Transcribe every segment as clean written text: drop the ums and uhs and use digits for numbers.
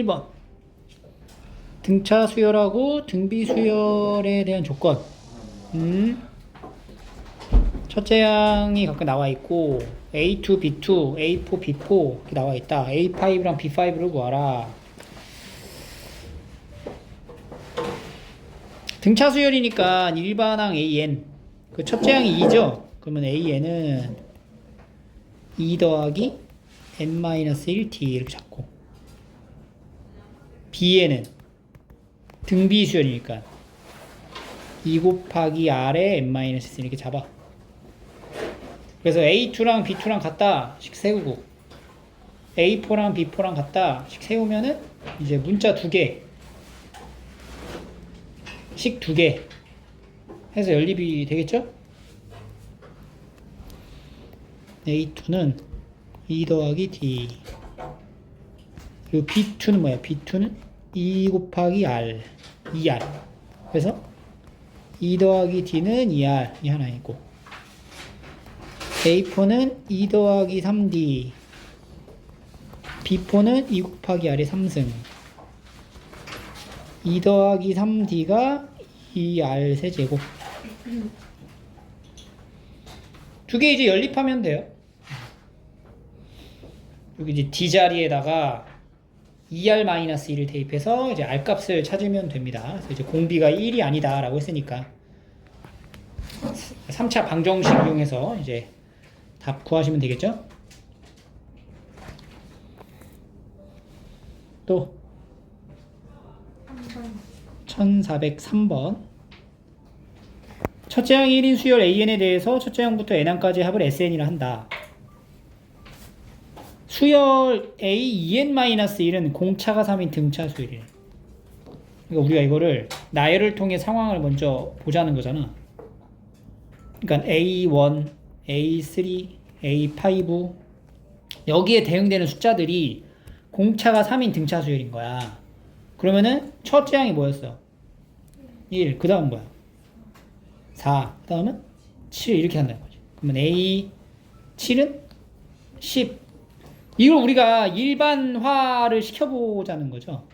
1번 등차 수열하고 등비 수열에 대한 조건. 첫째 항이 각각 나와 있고 A2, B2, A4, B4 이렇게 나와 있다. A5랑 B5를 구하라. 등차 수열이니까 일반항 AN 그 첫째 항이 2죠. 그러면 AN은 2 더하기 n-1t 이렇게 잡고, B에는 등비 수열이니까 2 곱하기 R에 n-1 이렇게 잡아. 그래서 A2랑 B2랑 같다 식 세우고, A4랑 B4랑 같다 식 세우면은 이제 문자 2개 식 2개 해서 연립이 되겠죠? A2는 2 더하기 D, 그리고 B2는 뭐야? B2는 2 곱하기 R, 2R. 그래서 2 더하기 D는 2R, 이 하나 있고, A4는 2 더하기 3D, B4는 2 곱하기 R의 3승, 2 더하기 3D가 2R 세제곱. 두 개 이제 연립하면 돼요. 여기 이제 D 자리에다가 2R-1을 대입해서 이제 R 값을 찾으면 됩니다. 그래서 이제 공비가 1이 아니다 라고 했으니까 3차 방정식 이용해서 이제 답 구하시면 되겠죠? 또 1403번. 첫째 항 1인 수열 AN에 대해서 첫째 항부터 n항까지 합을 SN이라 한다. 수열 A2n-1은 공차가 3인 등차 수열이래. 그러니까 우리가 이거를 나열을 통해 상황을 먼저 보자는 거잖아. 그러니까 A1, A3, A5 여기에 대응되는 숫자들이 공차가 3인 등차 수열인 거야. 그러면은 첫째 항이 뭐였어? 1. 그 다음 뭐야? 4. 그 다음은 7 이렇게 한다는 거지. 그러면 A7은 10. 이걸 우리가 일반화를 시켜보자는 거죠.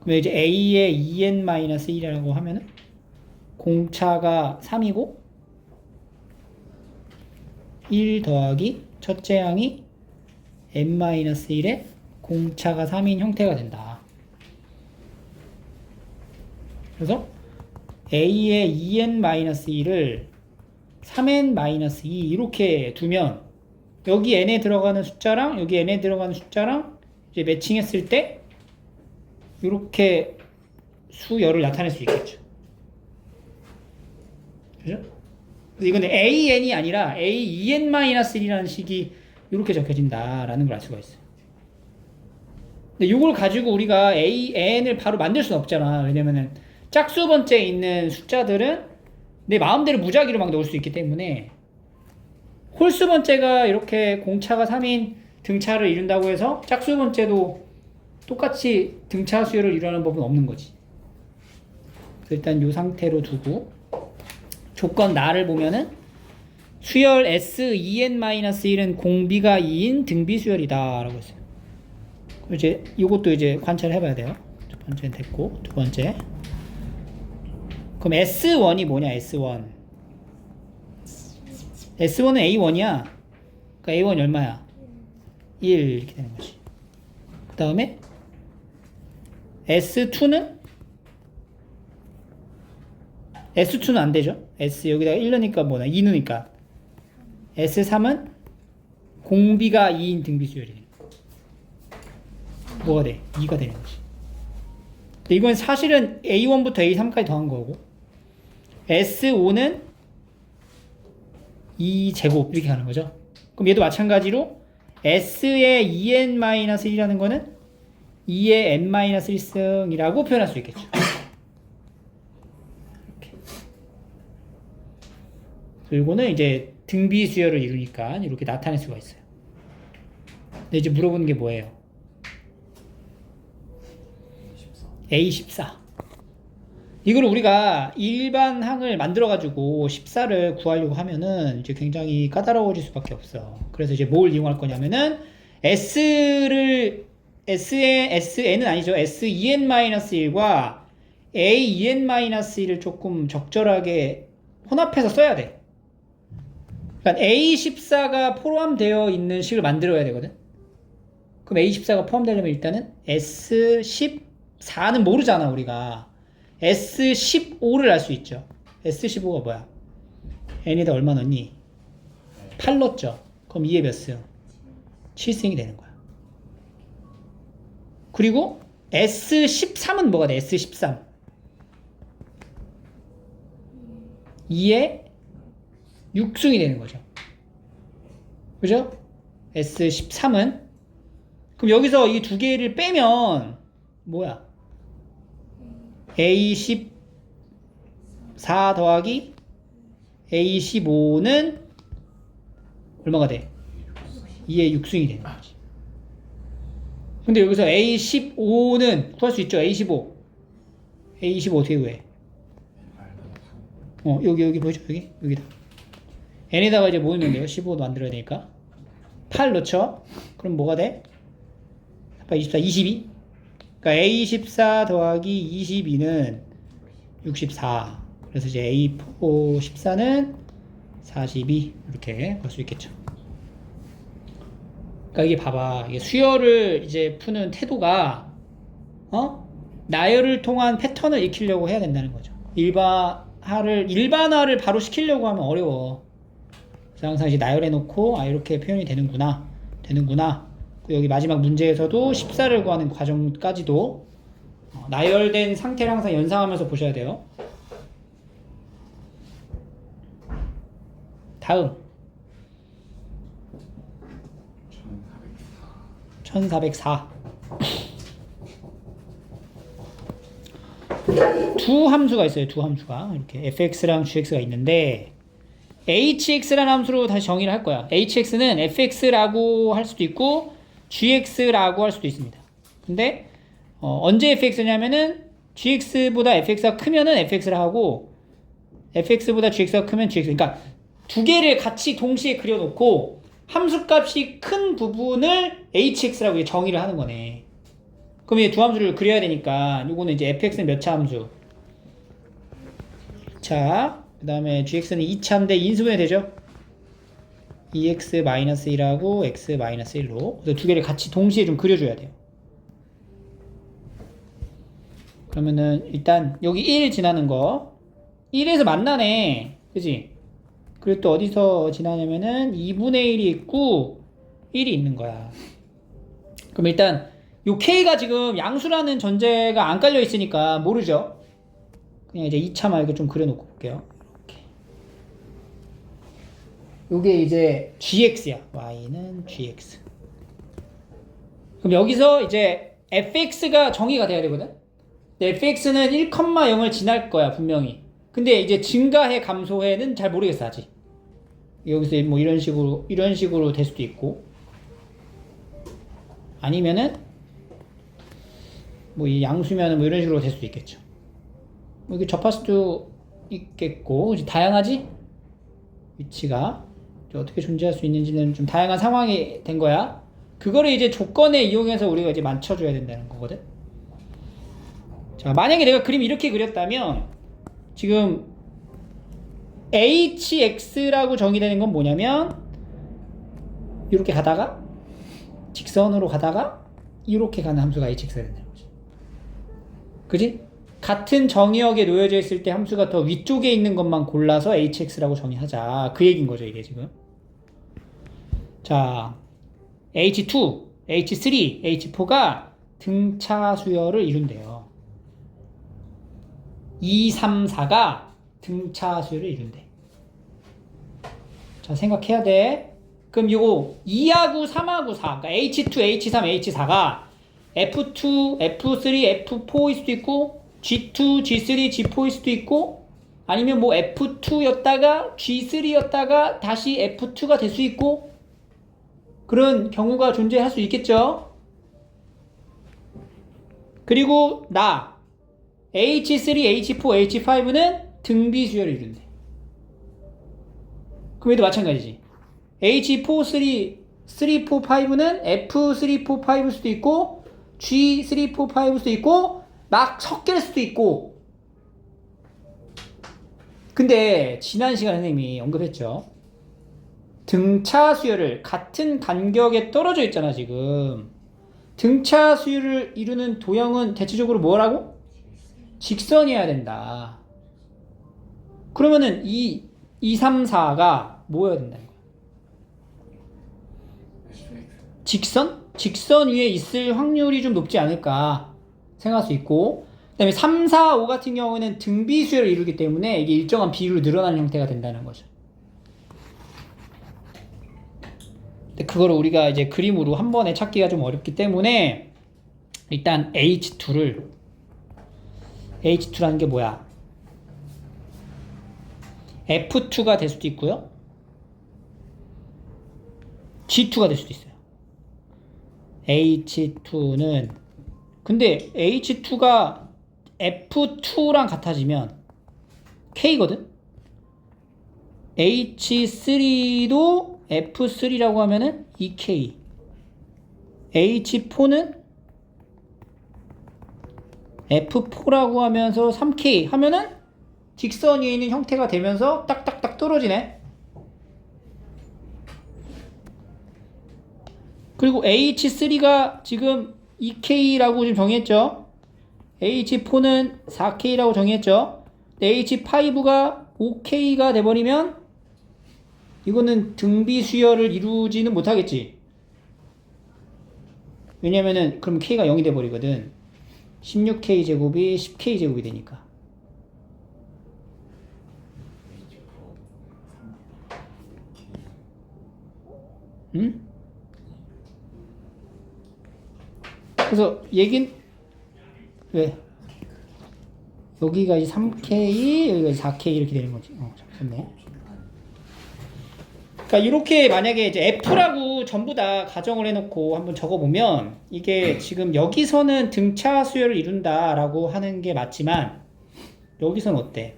그러면 이제 A의 2n-1이라고 하면은 공차가 3이고 1 더하기 첫째 항이 n-1에 공차가 3인 형태가 된다. 그래서 A의 2n-1을 3n-2 이렇게 두면 여기 n에 들어가는 숫자랑 여기 n에 들어가는 숫자랑 이제 매칭했을 때 이렇게 수열을 나타낼 수 있겠죠. 그죠? 이건 AN이 아니라 A2n-1이라는 식이 이렇게 적혀진다라는 걸 알 수가 있어요. 근데 이걸 가지고 우리가 AN을 바로 만들 수는 없잖아. 왜냐면은 짝수 번째에 있는 숫자들은 내 마음대로 무작위로 막 넣을 수 있기 때문에, 홀수 번째가 이렇게 공차가 3인 등차를 이룬다고 해서 짝수 번째도 똑같이 등차 수열을 이루는 법은 없는 거지. 일단 이 상태로 두고 조건 나를 보면은 수열 S2n-1은 공비가 2인 등비 수열이다 라고 했어요. 이제 이것도 이제 관찰해 봐야 돼요. 첫 번째는 됐고, 두 번째. 그럼 S1이 뭐냐? S1. S1은 A1이야. 그러니까 A1이 얼마야? 1 이렇게 되는 거지. 그 다음에 S2는 안 되죠. S 여기다가 1 넣으니까 뭐냐? 2 넣으니까 S3은 공비가 2인 등비 수열이네. 뭐가 돼? 2가 되는 거지. 근데 이건 사실은 A1부터 A3까지 더한 거고, S5는 2제곱 이렇게 가는 거죠. 그럼 얘도 마찬가지로 S의 2n-1이라는 거는 2의 n-1승이라고 표현할 수 있겠죠. 이렇게. 그리고는 이제 등비 수열을 이루니까 이렇게 나타낼 수가 있어요. 근데 이제 물어보는 게 뭐예요? A14. 이걸 우리가 일반 항을 만들어가지고 14를 구하려고 하면은 이제 굉장히 까다로워질 수밖에 없어. 그래서 이제 뭘 이용할 거냐면은 S를 SN은 아니죠. SEN-1과 AEN-1를 조금 적절하게 혼합해서 써야 돼. 그러니까 A14가 포함되어 있는 식을 만들어야 되거든. 그럼 A14가 포함되려면 일단은 S14는 모르잖아, 우리가. S15를 알 수 있죠. S15가 뭐야? n에다 얼마 넣니? 8 넣었죠. 그럼 2의 몇 승? 7승이 되는 거야. 그리고 S13은 뭐가 돼? S13. 2의 6승이 되는 거죠. 그죠? S13은 그럼 여기서 이 두 개를 빼면 뭐야? A14 더하기 A15는 얼마가 돼? 2의 6승이 되는 거지. 근데 여기서 A15는 구할 수 있죠? A15 어떻게 구해? 여기 보이죠? 여기다. n에다가 이제 뭐 넣으면 돼요? 15도 만들어야 되니까 8 넣죠? 그럼 뭐가 돼? 24, 22. 그러니까 A14 더하기 22는 64. 그래서 이제 A4 14는 42. 이렇게 볼 수 있겠죠. 그러니까 이게 봐봐. 이게 수열을 이제 푸는 태도가, 나열을 통한 패턴을 익히려고 해야 된다는 거죠. 일반화를 바로 시키려고 하면 어려워. 그래서 항상 이제 나열해놓고, 이렇게 표현이 되는구나. 여기 마지막 문제에서도 14를 구하는 과정까지도 나열된 상태를 항상 연상하면서 보셔야 돼요. 다음 1404 두 함수가 있어요. 두 함수가 이렇게 fx랑 gx가 있는데 hx라는 함수로 다시 정의를 할 거야. hx는 fx라고 할 수도 있고 gx라고 할 수도 있습니다. 근데 언제 fx냐면은 gx보다 fx가 크면은 fx를 하고 fx보다 gx가 크면 gx. 그러니까 두 개를 같이 동시에 그려놓고 함수값이 큰 부분을 hx라고 정의를 하는 거네. 그럼 이제 두 함수를 그려야 되니까 요거는 이제 fx는 몇 차 함수? 자, 그 다음에 gx는 2차인데 인수분해 되죠? 2x-1하고 x-1로 그래서 두 개를 같이 동시에 좀 그려줘야 돼요. 그러면은 일단 여기 1 지나는 거 1에서 만나네. 그지? 그리고 또 어디서 지나냐면은 2분의 1이 있고 1이 있는 거야. 그럼 일단 요 k가 지금 양수라는 전제가 안 깔려 있으니까 모르죠? 그냥 이제 2차 말고 좀 그려놓고 볼게요. 요게 이제 gx야. y는 gx. 그럼 여기서 이제 fx가 정의가 돼야 되거든? 근데 fx는 1,0을 지날 거야, 분명히. 근데 이제 증가해, 감소해는 잘 모르겠어, 아직. 여기서 뭐 이런 식으로 될 수도 있고. 아니면은, 뭐 이 양수면은 뭐 이런 식으로 될 수도 있겠죠. 뭐 이게 접할 수도 있겠고, 이제 다양하지? 위치가. 어떻게 존재할 수 있는지는 좀 다양한 상황이 된 거야. 그거를 이제 조건에 이용해서 우리가 이제 맞춰줘야 된다는 거거든. 자, 만약에 내가 그림 이렇게 그렸다면 지금 hx라고 정의되는 건 뭐냐면 이렇게 가다가 직선으로 가다가 이렇게 가는 함수가 hx가 된다는 거지. 그지? 같은 정의역에 놓여져 있을 때 함수가 더 위쪽에 있는 것만 골라서 hx라고 정의하자. 그 얘기인 거죠, 이게 지금. 자, H2, H3, H4가 등차 수열을 이룬대요. 2, 3, 4가 등차 수열을 이룬대. 자, 생각해야 돼. 그럼 요거 2하고 3하고 4, 그러니까 H2, H3, H4가 F2, F3, F4일 수도 있고 G2, G3, G4일 수도 있고 아니면 뭐 F2였다가 G3였다가 다시 F2가 될 수 있고 그런 경우가 존재할 수 있겠죠. 그리고 H3, H4, H5는 등비 수열을 이룬대. 그럼 얘도 마찬가지지. H4, 3, 4, 5는 F3, 4, 5일 수도 있고 G, 3, 4, 5일 수도 있고 막 섞일 수도 있고. 근데 지난 시간에 선생님이 언급했죠. 등차 수열을 같은 간격에 떨어져 있잖아 지금. 등차 수열을 이루는 도형은 대체적으로 뭐라고? 직선이어야 된다. 그러면은 이 2, 3, 4가 뭐여야 된다는 거야? 직선? 직선 위에 있을 확률이 좀 높지 않을까 생각할 수 있고, 그 다음에 3, 4, 5 같은 경우는 등비수열을 이루기 때문에 이게 일정한 비율로 늘어나는 형태가 된다는 거죠. 근데 그거를 우리가 이제 그림으로 한 번에 찾기가 좀 어렵기 때문에 일단 H2라는 게 뭐야? F2가 될 수도 있고요. G2가 될 수도 있어요. H2는 근데 H2가 F2랑 같아지면 K거든? H3도 F3라고 하면은 2K. H4는 F4라고 하면서 3K 하면은 직선 위에 있는 형태가 되면서 딱딱딱 떨어지네. 그리고 H3가 지금 2K라고 지금 정했죠. H4는 4K라고 정했죠. H5가 5K가 돼버리면 이거는 등비 수열을 이루지는 못하겠지. 왜냐면은 그럼 K가 0이 돼버리거든. 16K 제곱이 10K 제곱이 되니까. 응? 그래서 왜? 여기가 이제 3K, 여기가 이제 4K 이렇게 되는 거지. 잠깐네. 그러니까 이렇게 만약에 이제 F라고 전부 다 가정을 해놓고 한번 적어보면 이게 지금 여기서는 등차 수열을 이룬다라고 하는 게 맞지만 여기서는 어때?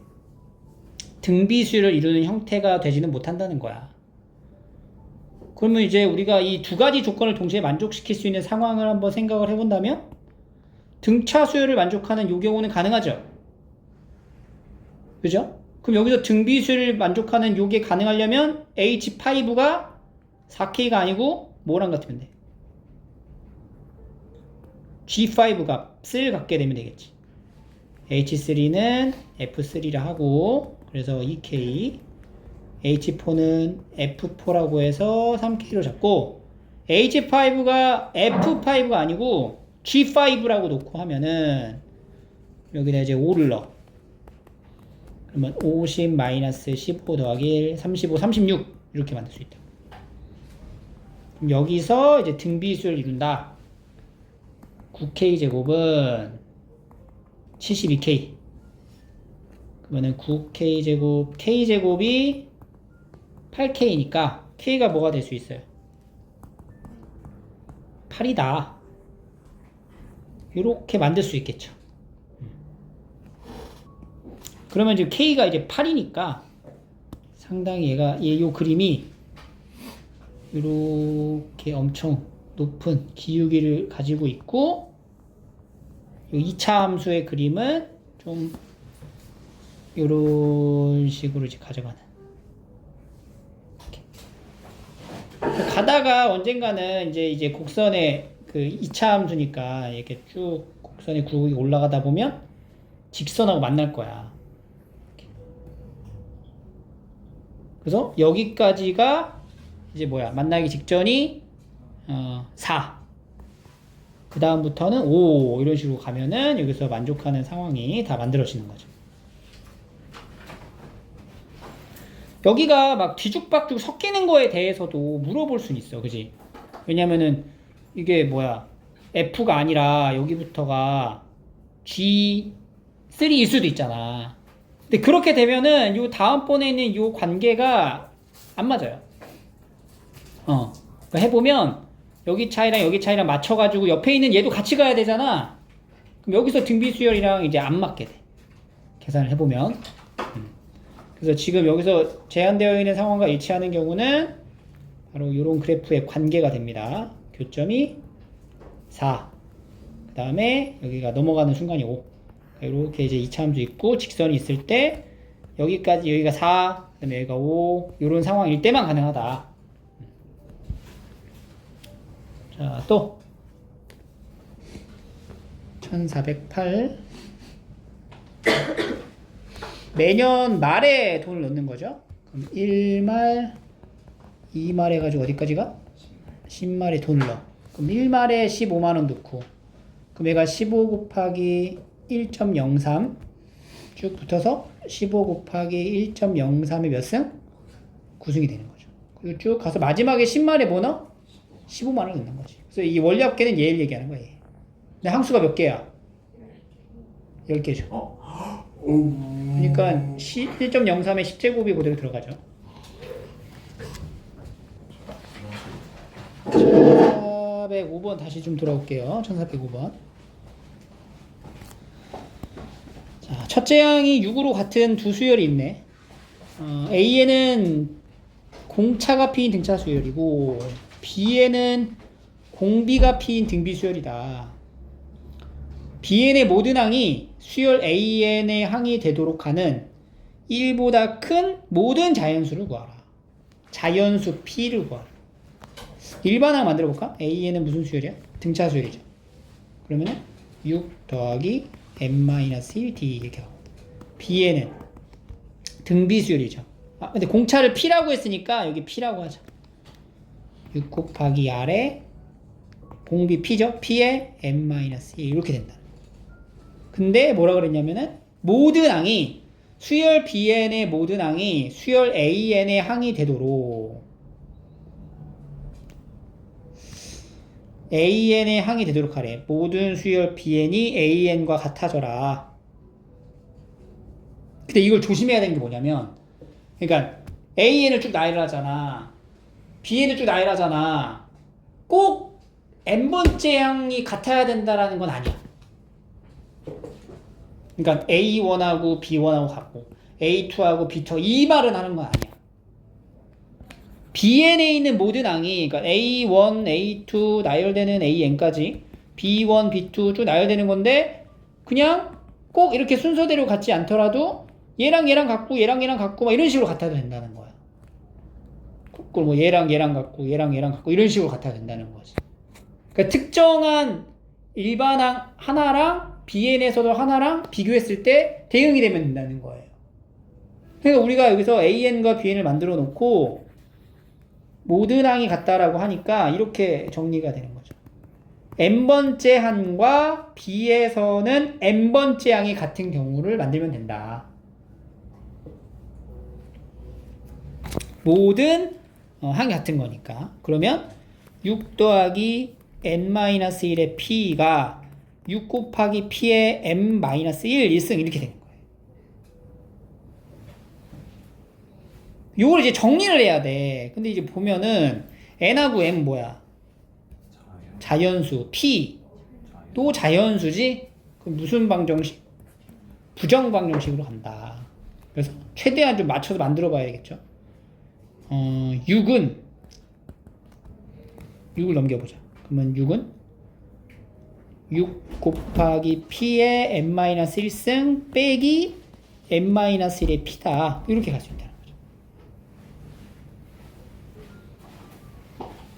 등비 수열을 이루는 형태가 되지는 못한다는 거야. 그러면 이제 우리가 이 두 가지 조건을 동시에 만족시킬 수 있는 상황을 한번 생각을 해본다면 등차 수열을 만족하는 이 경우는 가능하죠. 그죠? 그럼 여기서 등비 수열을 만족하는 요게 가능하려면 H5가 4K가 아니고 뭐랑 같으면 돼? G5 값을 갖게 되면 되겠지. H3는 F3라 하고 그래서 2K, H4는 F4라고 해서 3K로 잡고 H5가 F5가 아니고 G5라고 놓고 하면은 여기다 이제 5를 넣어. 그러면 50-15 더하기 1, 35, 36 이렇게 만들 수 있다. 그럼 여기서 이제 등비수를 이룬다. 9K 제곱은 72K. 그러면은 9K 제곱, K 제곱이 8K니까 K가 뭐가 될 수 있어요? 8이다. 이렇게 만들 수 있겠죠. 그러면 지금 K가 이제 8이니까 상당히 요 그림이 이렇게 엄청 높은 기울기를 가지고 있고 요 2차 함수의 그림은 좀 이런 식으로 이제 가져가는. 이렇게. 가다가 언젠가는 이제 곡선의 그 2차 함수니까 이렇게 쭉 곡선의 굴곡이 올라가다 보면 직선하고 만날 거야. 그래서 여기까지가 이제 뭐야? 만나기 직전이 4. 그 다음부터는 5 이런 식으로 가면은 여기서 만족하는 상황이 다 만들어지는 거죠. 여기가 막 뒤죽박죽 섞이는 거에 대해서도 물어볼 수는 있어. 그지? 왜냐면은 이게 뭐야? F가 아니라 여기부터가 G3일 수도 있잖아. 근데 그렇게 되면은 요 다음번에 있는 요 관계가 안 맞아요. 그러니까 해보면 여기 차이랑 맞춰가지고 옆에 있는 얘도 같이 가야 되잖아. 그럼 여기서 등비수열이랑 이제 안 맞게 돼. 계산을 해보면. 그래서 지금 여기서 제한되어 있는 상황과 일치하는 경우는 바로 이런 그래프의 관계가 됩니다. 교점이 4. 다음에 여기가 넘어가는 순간이 5. 이렇게 이제 이차함수 있고 직선이 있을 때 여기까지 여기가 4, 그다음에 여기가 5 이런 상황일 때만 가능하다. 자, 또 1408 매년 말에 돈을 넣는 거죠. 그럼 1말, 2말 해가지고 어디까지가? 10말에 돈을 넣어. 그럼 1말에 15만원 넣고 그럼 얘가 15 곱하기 1.03 쭉 붙어서 15 곱하기 1.03의 몇 승? 9승이 되는 거죠. 그리고 쭉 가서 마지막에 10말에 뭐 넣어? 15만원 넣는 거지. 그래서 이 원리합계는 얘를 얘기하는 거야. 얘. 근데 항수가 몇 개야? 10개죠. 그러니까 1.03의 10제곱이 그대로 들어가죠. 1405번 다시 좀 돌아올게요. 1405번. 자, 첫째 항이 6으로 같은 두 수열이 있네. A에는 공차가 P인 등차 수열이고 B에는 공비가 P인 등비 수열이다. Bn의 모든 항이 수열 AN의 항이 되도록 하는 1보다 큰 모든 자연수를 구하라. 자연수 P를 구하라. 일반항 만들어 볼까? AN은 무슨 수열이야? 등차 수열이죠. 그러면은 6 더하기 n-1d 이렇게 하고 Bn은 등비 수열이죠. 아, 근데 공차를 P라고 했으니까 여기 P라고 하자. 6 곱하기 R에 공비 P죠? P에 n-1 이렇게 된다. 근데 뭐라 그랬냐면은 모든 항이 수열 Bn의 모든 항이 수열 AN의 항이 되도록 AN의 항이 되도록 하래. 모든 수열 BN이 AN과 같아져라. 근데 이걸 조심해야 되는 게 뭐냐면 그러니까 AN을 쭉 나열하잖아. BN을 쭉 나열하잖아. 꼭 n번째 항이 같아야 된다라는 건 아니야. 그러니까 A1하고 B1하고 같고 A2하고 B2 이 말은 하는 건 아니야. BN에 있는 모든 항이 그러니까 A1, A2 나열되는 AN까지 B1, B2 쭉 나열되는 건데 그냥 꼭 이렇게 순서대로 같지 않더라도 얘랑 얘랑 같고 얘랑 얘랑 같고 막 이런 식으로 같아도 된다는 거야. 그걸 뭐 얘랑 얘랑 같고 얘랑 얘랑 같고 이런 식으로 같아도 된다는 거지. 그러니까 특정한 일반항 하나랑 BN에서도 하나랑 비교했을 때 대응이 되면 된다는 거예요. 그러니까 우리가 여기서 AN과 BN을 만들어 놓고 모든 항이 같다라고 하니까 이렇게 정리가 되는 거죠. n번째 항과 B에서는 n번째 항이 같은 경우를 만들면 된다. 모든 항이 같은 거니까. 그러면 6 더하기 n-1의 P가 6 곱하기 P의 m-1 1승 이렇게 되는 거예요. 요걸 이제 정리를 해야 돼. 근데 이제 보면은 n하고 m 뭐야? 자연수. P 또 자연수지? 그럼 무슨 방정식? 부정 방정식으로 간다. 그래서 최대한 좀 맞춰서 만들어 봐야겠죠. 6을 넘겨보자. 그러면 6은 6 곱하기 P의 n-1승 빼기 n-1의 P다. 이렇게 갈 수 있다.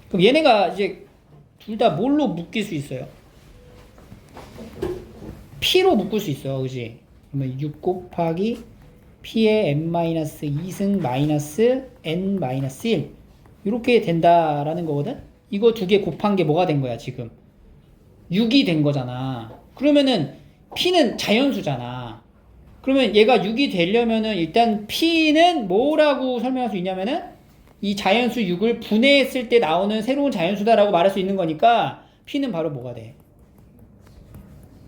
그럼 얘네가 이제 둘 다 뭘로 묶일 수 있어요? P로 묶을 수 있어. 그지? 그러면 6 곱하기 P의 n-2승 마이너스 n-1 이렇게 된다라는 거거든? 이거 두 개 곱한 게 뭐가 된 거야 지금? 6이 된 거잖아. 그러면은 P는 자연수잖아. 그러면 얘가 6이 되려면은 일단 P는 뭐라고 설명할 수 있냐면은 이 자연수 6을 분해했을 때 나오는 새로운 자연수다라고 말할 수 있는 거니까 P는 바로 뭐가 돼?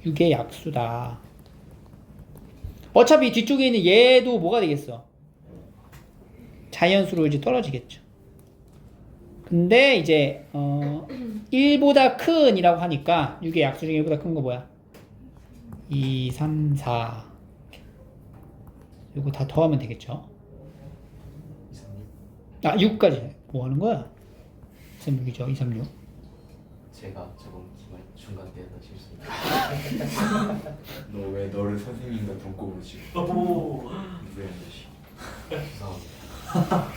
6의 약수다. 어차피 뒤쪽에 있는 얘도 뭐가 되겠어? 자연수로 이제 떨어지겠죠. 근데 이제 1보다 큰이라고 하니까 6의 약수 중에 1보다 큰 거 뭐야? 2, 3, 4 이거 다 더하면 되겠죠. 6까지 뭐 하는 거야? 236이죠. 236 제가 저번 기말 중간 때 했나 실수. 너 왜 너를 선생님과 동급으로 지금 오. 누구야 씨. 죄송합니다.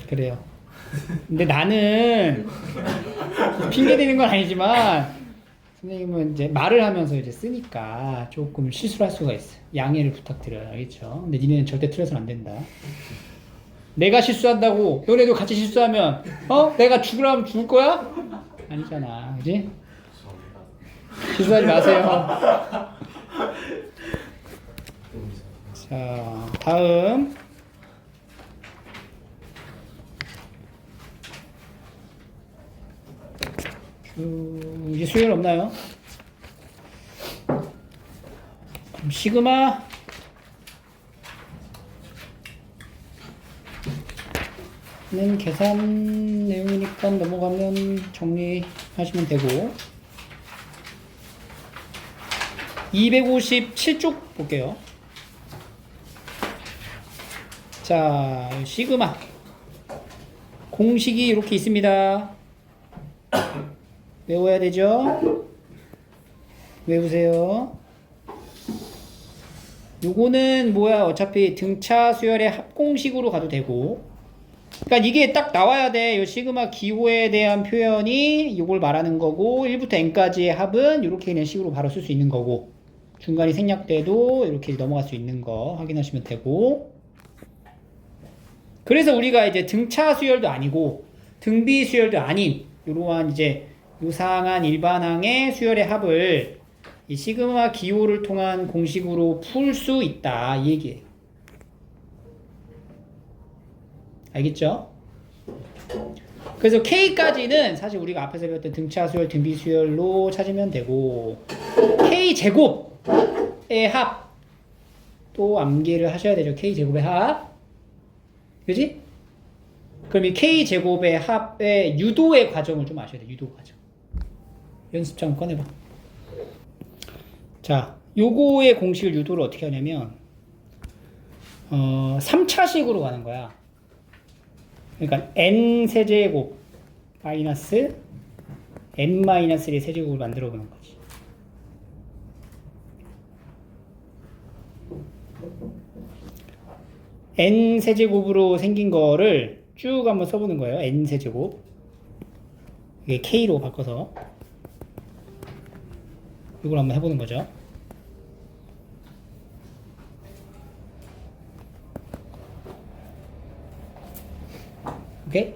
그래요. 근데 나는 핑계 대는 건 아니지만 선생님은 이제 말을 하면서 이제 쓰니까 조금 실수를 할 수가 있어. 양해를 부탁드려요. 알겠죠? 근데 니네는 절대 틀려서는 안 된다. 내가 실수한다고 너네도 같이 실수하면 내가 죽으라면 죽을 거야? 아니잖아. 그지? 죄송합니다. 실수하지 마세요. 자, 다음. 이제 수열 없나요? 그럼 시그마 는 계산 내용이니까 넘어가면 정리하시면 되고 257쪽 볼게요. 자, 시그마 공식이 이렇게 있습니다. 외워야 되죠? 외우세요. 요거는 뭐야? 어차피 등차 수열의 합공식으로 가도 되고. 그러니까 이게 딱 나와야 돼. 요 시그마 기호에 대한 표현이 요걸 말하는 거고 1부터 n까지의 합은 이렇게 그냥 식으로 바로 쓸 수 있는 거고 중간이 생략돼도 이렇게 넘어갈 수 있는 거 확인하시면 되고. 그래서 우리가 이제 등차 수열도 아니고 등비 수열도 아닌 이러한 이제 요상한 일반항의 수열의 합을 이 시그마 기호를 통한 공식으로 풀 수 있다 이 얘기예요. 알겠죠? 그래서 K까지는 사실 우리가 앞에서 배웠던 등차 수열, 등비 수열로 찾으면 되고 K 제곱의 합 또 암기를 하셔야 되죠. K 제곱의 합, 그지? 그럼 이 K 제곱의 합의 유도의 과정을 좀 아셔야 돼. 유도 과정. 연습장 꺼내봐. 자, 요거의 공식을 유도를 어떻게 하냐면 3차식으로 가는 거야. 그러니까 n 세제곱 마이너스 n 마이너스 1의 세제곱을 만들어 보는 거지. n 세제곱으로 생긴 거를 쭉 한번 써보는 거예요. n 세제곱 이게 k로 바꿔서 이걸 한번 해보는 거죠. 오케이?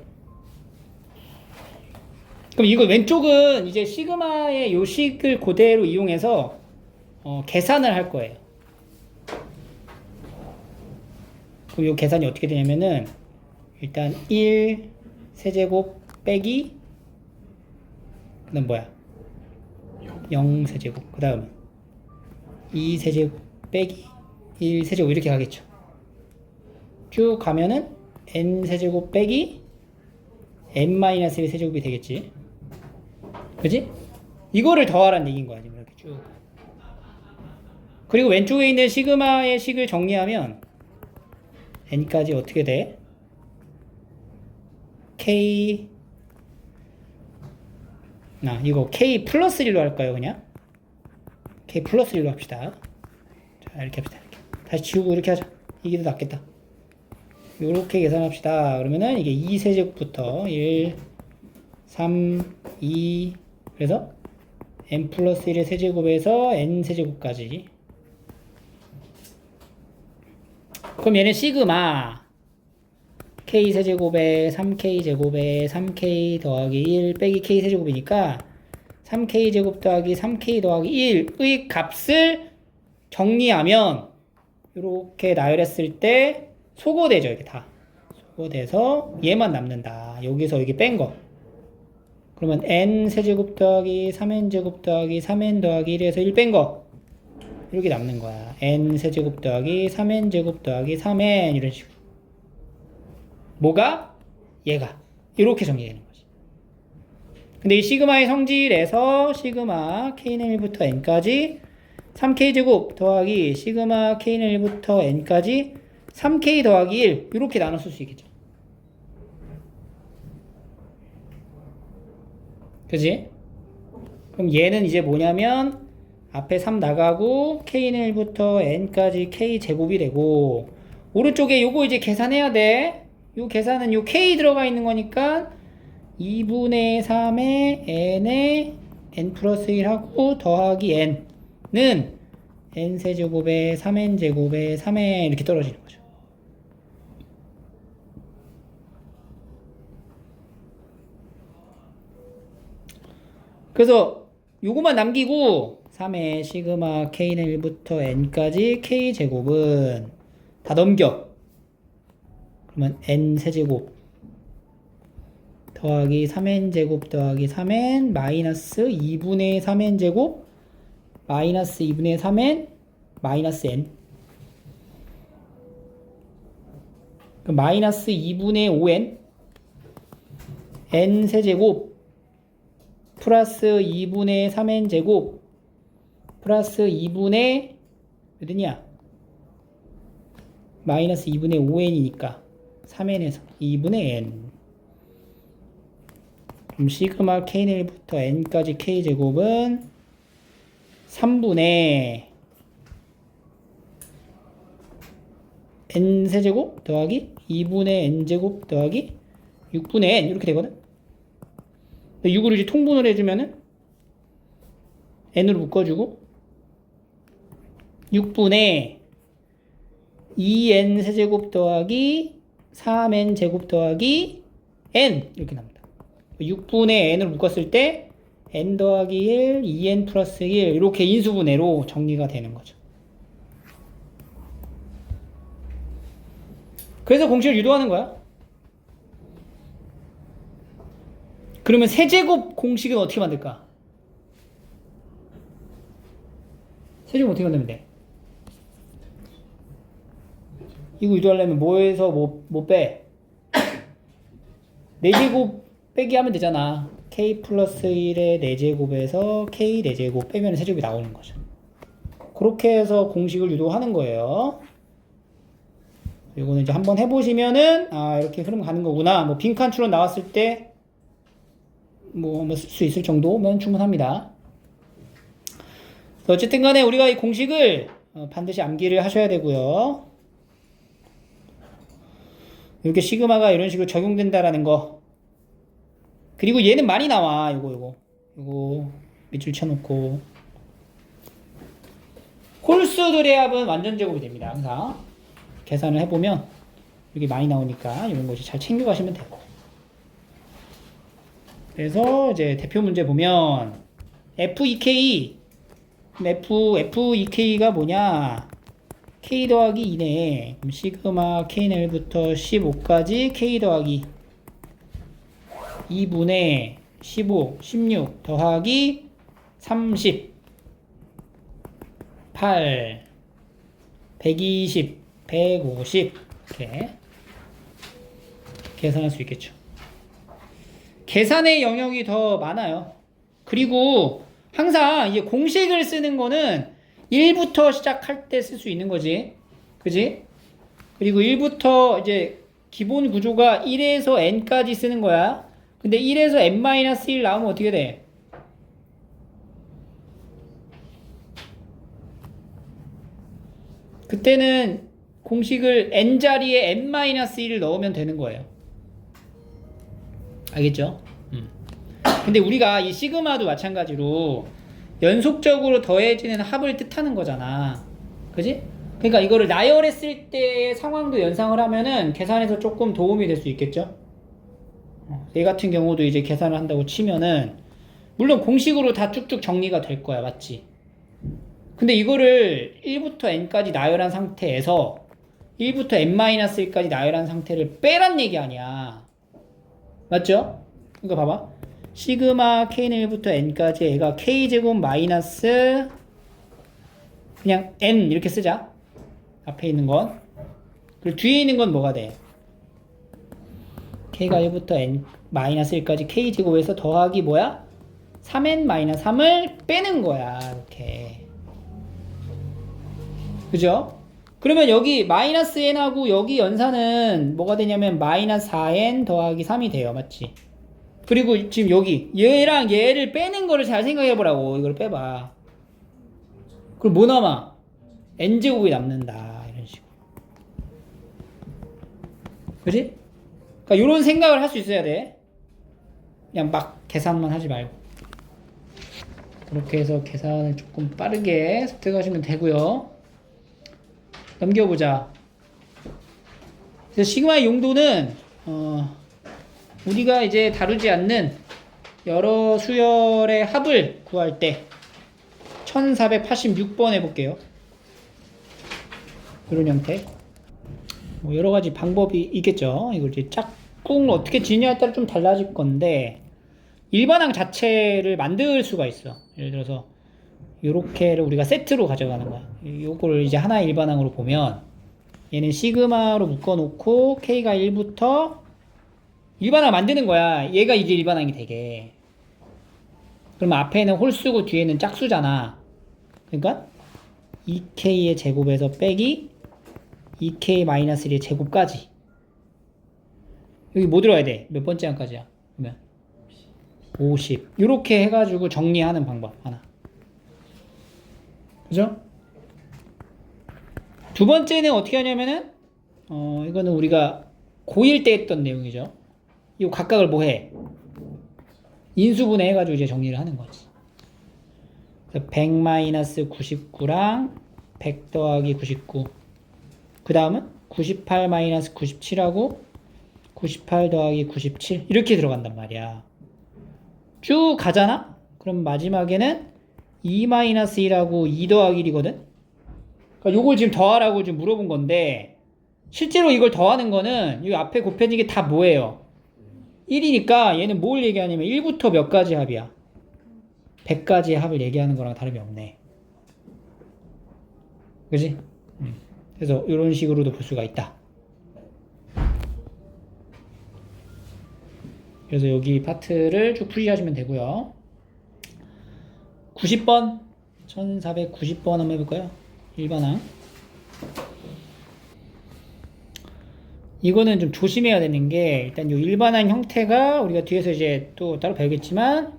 그럼 이거 왼쪽은 이제 시그마의 요 식을 그대로 이용해서 계산을 할 거예요. 그럼 요 계산이 어떻게 되냐면은 일단 1 세제곱 빼기 그 다음 뭐야? 0 세제곱 그 다음 2 세제곱 빼기 1 세제곱 이렇게 가겠죠. 쭉 가면은 n 세제곱 빼기 n-1 세제곱이 되겠지. 그지? 이거를 더하라는 얘기인 거야 지금 이렇게 쭉. 그리고 왼쪽에 있는 시그마의 식을 정리하면 n까지 어떻게 돼? k 이거 k 플러스 1로 할까요 그냥? k 플러스 1로 합시다. 자 이렇게 합시다. 이렇게. 다시 지우고 이렇게 하자. 이게 더 낫겠다. 요렇게 계산합시다. 그러면은 이게 2세제곱부터 1, 3, 2 그래서 n 플러스 1의 세제곱에서 n 세제곱까지. 그럼 얘는 시그마 k 세제곱에 3k 제곱에 3k 더하기 1 빼기 k 세제곱이니까 3k 제곱 더하기 3k 더하기 1의 값을 정리하면 이렇게 나열했을 때 소거되죠. 이게 다 소거돼서 얘만 남는다. 여기서 여기 뺀 거. 그러면 n 세제곱 더하기 3n 제곱 더하기 3n 더하기 1에서 1 뺀 거. 이렇게 남는 거야. n 세제곱 더하기 3n 제곱 더하기 3n 이런 식으로. 뭐가? 얘가. 이렇게 정리되는 거지. 근데 이 시그마의 성질에서 시그마 k는 1부터 n까지 3k 제곱 더하기 시그마 k는 1부터 n까지 3k 더하기 1 이렇게 나눠 쓸 수 있겠죠. 그지? 그럼 얘는 이제 뭐냐면 앞에 3 나가고 k는 1부터 n까지 k 제곱이 되고 오른쪽에 요거 이제 계산해야 돼. 요 계산은 요 k 들어가 있는 거니까 2분의 3의 n에 n 플러스 1하고 더하기 n는 n 세제곱에 3n 제곱에 3n 이렇게 떨어지는 거죠. 그래서 요거만 남기고 3의 시그마 k는 1부터 n까지 k 제곱은 다 넘겨. 그러면 n 세제곱 더하기 3n 제곱 더하기 3n 마이너스 2분의 3n 제곱 마이너스 2분의 3n 마이너스 n. 그럼 마이너스 2분의 5n n 세제곱 플러스 2분의 3n 제곱 플러스 2분의 몇이냐? 마이너스 2분의 5n이니까 3n에서 2분의 n. 그럼 시그마 k는 1부터 n까지 k제곱은 3분의 n세제곱 더하기 2분의 n제곱 더하기 6분의 n 이렇게 되거든. 6으로 이제 통분을 해주면은 n으로 묶어주고 6분의 2n 세제곱 더하기 3n 제곱 더하기 n 이렇게 나옵니다. 6분의 n으로 묶었을 때 n 더하기 1, 2n 플러스 1 이렇게 인수분해로 정리가 되는 거죠. 그래서 공식을 유도하는 거야. 그러면 세제곱 공식은 어떻게 만들까? 세제곱 어떻게 만들면 돼? 이거 유도하려면 뭐에서 뭐 빼? 4제곱 빼기 하면 되잖아. k 플러스 1의 4제곱에서 k 4제곱 빼면 세제곱이 나오는 거죠. 그렇게 해서 공식을 유도하는 거예요. 이거는 이제 한번 해보시면은 아 이렇게 흐름 가는 거구나. 뭐 빈칸 추론 나왔을 때 뭐 쓸 수 있을 정도면 충분합니다. 어쨌든 간에 우리가 이 공식을 반드시 암기를 하셔야 되고요. 이렇게 시그마가 이런 식으로 적용된다라는 거. 그리고 얘는 많이 나와. 요거 밑줄 쳐놓고 홀수들의 합은 완전 제곱이 됩니다. 항상 계산을 해보면 이렇게 많이 나오니까 이런 것이 잘 챙겨가시면 되고. 그래서 이제 대표 문제 보면 F2K F2K가 뭐냐? K 더하기 2네. 그럼 시그마 K는 1부터 15까지 K 더하기 2분의 15, 16 더하기 30 8 120 150 이렇게 계산할 수 있겠죠. 계산의 영역이 더 많아요. 그리고 항상 이제 공식을 쓰는 거는 1부터 시작할 때 쓸 수 있는 거지. 그지? 그리고 1부터 이제 기본 구조가 1에서 n까지 쓰는 거야. 근데 1에서 n-1 나오면 어떻게 돼? 그때는 공식을 n자리에 n-1을 넣으면 되는 거예요. 알겠죠? 근데 우리가 이 시그마도 마찬가지로 연속적으로 더해지는 합을 뜻하는 거잖아. 그지? 그러니까 이거를 나열했을 때의 상황도 연상을 하면은 계산에서 조금 도움이 될 수 있겠죠? 얘 같은 경우도 이제 계산을 한다고 치면은 물론 공식으로 다 쭉쭉 정리가 될 거야. 맞지? 근데 이거를 1부터 n까지 나열한 상태에서 1부터 n-1까지 나열한 상태를 빼란 얘기 아니야. 맞죠? 이거 봐봐. 시그마 k는 1부터 n까지 얘가 k제곱 마이너스 그냥 n 이렇게 쓰자. 앞에 있는 건. 그리고 뒤에 있는 건 뭐가 돼? k가 1부터 n-1까지 k제곱에서 더하기 뭐야? 3n-3을 빼는 거야. 이렇게. 그죠? 그러면 여기 마이너스 n하고 여기 연산은 뭐가 되냐면 마이너스 4n 더하기 3이 돼요. 맞지? 그리고 지금 여기 얘랑 얘를 빼는 거를 잘 생각해 보라고. 이걸 빼봐. 그럼 뭐 남아? n제곱이 남는다. 이런 식으로. 그지? 그러니까 이런 생각을 할 수 있어야 돼. 그냥 막 계산만 하지 말고. 그렇게 해서 계산을 조금 빠르게 습득하시면 되고요. 넘겨보자. 그래서 시그마의 용도는 우리가 이제 다루지 않는 여러 수열의 합을 구할 때 1486번 해볼게요. 이런 형태. 뭐 여러 가지 방법이 있겠죠. 이걸 이제 짝꿍을 어떻게 지느냐에 따라 좀 달라질 건데 일반항 자체를 만들 수가 있어. 예를 들어서 요렇게를 우리가 세트로 가져가는 거야. 요거를 이제 하나의 일반항으로 보면 얘는 시그마로 묶어놓고 K가 1부터 일반항 만드는 거야. 얘가 이제 일반항이 되게. 그러면 앞에는 홀수고 뒤에는 짝수잖아. 그러니까 2K의 제곱에서 빼기 2K-1의 제곱까지. 여기 뭐 들어야 돼? 몇 번째 항까지야? 그러면 50. 이렇게 해가지고 정리하는 방법 하나. 그죠? 두 번째는 어떻게 하냐면은 이거는 우리가 고1 때 했던 내용이죠. 이 각각을 뭐 해? 인수분해 해가지고 이제 정리를 하는 거지. 100-99랑 100 더하기 99. 그 다음은 98-97하고 98 더하기 97 이렇게 들어간단 말이야. 쭉 가잖아? 그럼 마지막에는 2-1하고 2 더하기 1이거든? 그러니까 요걸 지금 더하라고 지금 물어본 건데 실제로 이걸 더하는 거는 이 앞에 곱해진 게 다 뭐예요? 1이니까 얘는 뭘 얘기하냐면 1부터 몇 가지 합이야? 100가지의 합을 얘기하는 거랑 다름이 없네. 그지? 그래서 이런 식으로도 볼 수가 있다. 그래서 여기 파트를 쭉 풀이하시면 되고요. 90번 1490번 한번 해볼까요? 일반항. 이거는 좀 조심해야 되는 게 일단 이 일반항 형태가 우리가 뒤에서 이제 또 따로 배우겠지만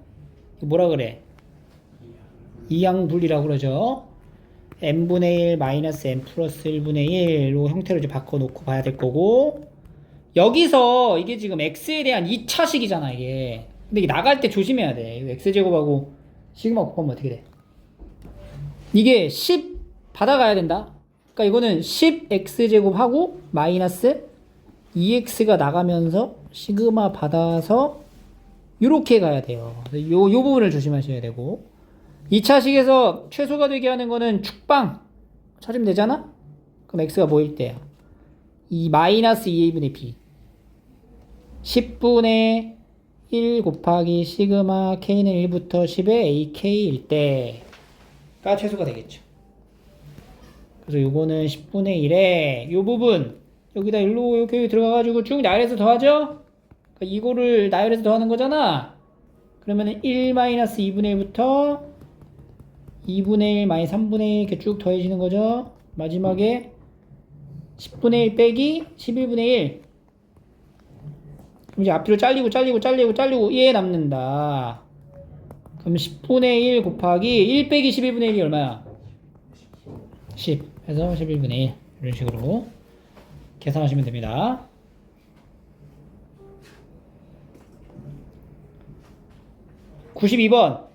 뭐라 그래? 이항분리라고 그러죠. n분의 1 마이너스 n 플러스 1분의 1로 형태로 이제 바꿔놓고 봐야 될 거고 여기서 이게 지금 x에 대한 2차식이잖아 이게. 근데 이게 나갈 때 조심해야 돼. x제곱하고 시그마 곱하면 어떻게 돼? 이게 10 받아가야 된다. 그러니까 이거는 10x제곱하고 마이너스 2x가 나가면서 시그마 받아서 이렇게 가야 돼요. 요 부분을 조심하셔야 되고 2차식에서 최소가 되게 하는 거는 축방 찾으면 되잖아? 그럼 x가 뭐일 때야? 이 마이너스 2a분의 b 10분의 1 곱하기 시그마 k는 1부터 10의 ak일 때가 최소가 되겠죠. 그래서 요거는 10분의 1에 요 부분 여기다 일로 이렇게 들어가가지고 쭉 나열해서 더하죠? 그러니까 이거를 나열해서 더하는 거잖아? 그러면은 1-2분의 1부터 2분의 1 마이너스 3분의 1 이렇게 쭉 더해지는 거죠? 마지막에 10분의 1 빼기 11분의 1. 그럼 이제 앞뒤로 잘리고 얘 남는다. 그럼 10분의 1 곱하기 1 빼기 11분의 1이 얼마야? 10 해서 11분의 1 이런 식으로 계산하시면 됩니다. (92번)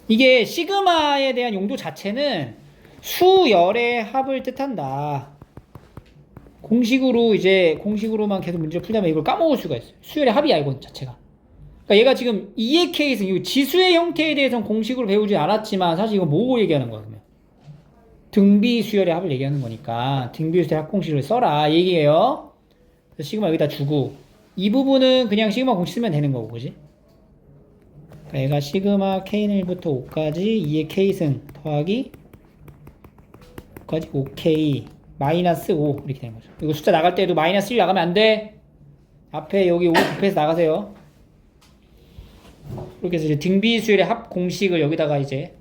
이게 시그마에 대한 용도 자체는 수열의 합을 뜻한다. 공식으로만 계속 문제를 풀자면 이걸 까먹을 수가 있어요. 수열의 합이야 이건 자체가. 그러니까 얘가 지금 2의 케이스, 이 지수의 형태에 대해서는 공식으로 배우지 않았지만 사실 이거 뭐 얘기하는 거야 그러면? 등비 수열의 합을 얘기하는 거니까 등비 수열의 합 공식을 써라 얘기해요. 그래서 시그마 여기다 주고 이 부분은 그냥 시그마 공식 쓰면 되는 거고, 그지? 그러니까 얘가 시그마 k는 1부터 5까지 2의 k승 더하기 5까지 5k 마이너스 5 이렇게 되는 거죠. 이거 숫자 나갈 때도 마이너스 1 나가면 안 돼. 앞에 여기 5 곱해서 나가세요. 이렇게 해서 이제 등비수열의 합 공식을 여기다가 이제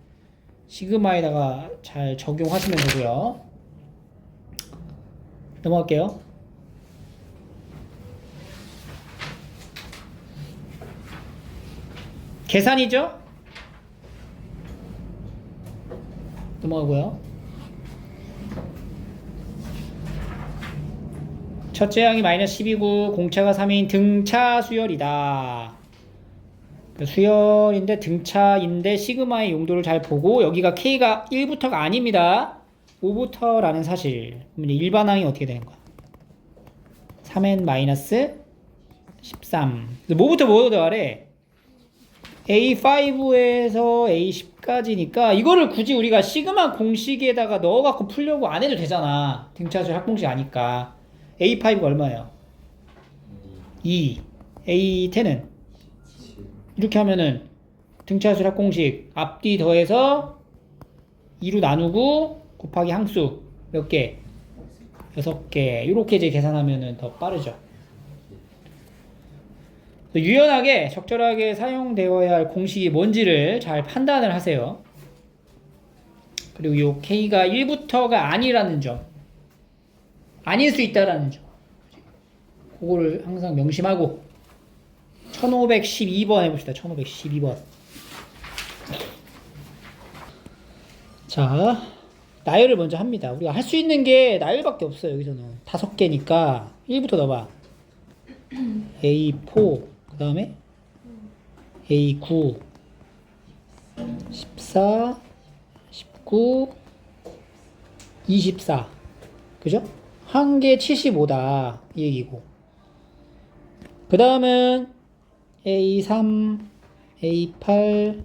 시그마에다가 잘 적용하시면 되고요. 넘어갈게요. 계산이죠? 넘어가고요. 첫째 항이 마이너스 10이고 공차가 3인 등차 수열이다. 수열인데 등차인데 시그마의 용도를 잘 보고 여기가 K가 1부터가 아닙니다. 5부터라는 사실. 그럼 이제 일반항이 어떻게 되는 거야? 3n 마이너스 13. 뭐부터 뭐로 더하래? A5에서 A10까지니까 이거를 굳이 우리가 시그마 공식에다가 넣어갖고 풀려고 안 해도 되잖아. 등차수 합공식 아니까. A5가 얼마예요? 2. A10은? 이렇게 하면은 등차수 합공식 앞뒤 더해서 2로 나누고 곱하기 항수 몇 개? 6개. 이렇게 이제 계산하면은 더 빠르죠. 유연하게 적절하게 사용되어야 할 공식이 뭔지를 잘 판단을 하세요. 그리고 이 K가 1부터가 아니라는 점, 아닐 수 있다라는 점, 그거를 항상 명심하고 1512번 해봅시다. 1512번. 자, 나열을 먼저 합니다. 우리가 할 수 있는 게 나열밖에 없어요. 여기서는 5개니까 1부터 넣어봐. A4, 그 다음에 A9, 14, 19, 24. 그죠? 한 개 75다. 이 얘기고. 그 다음은 A3, A8,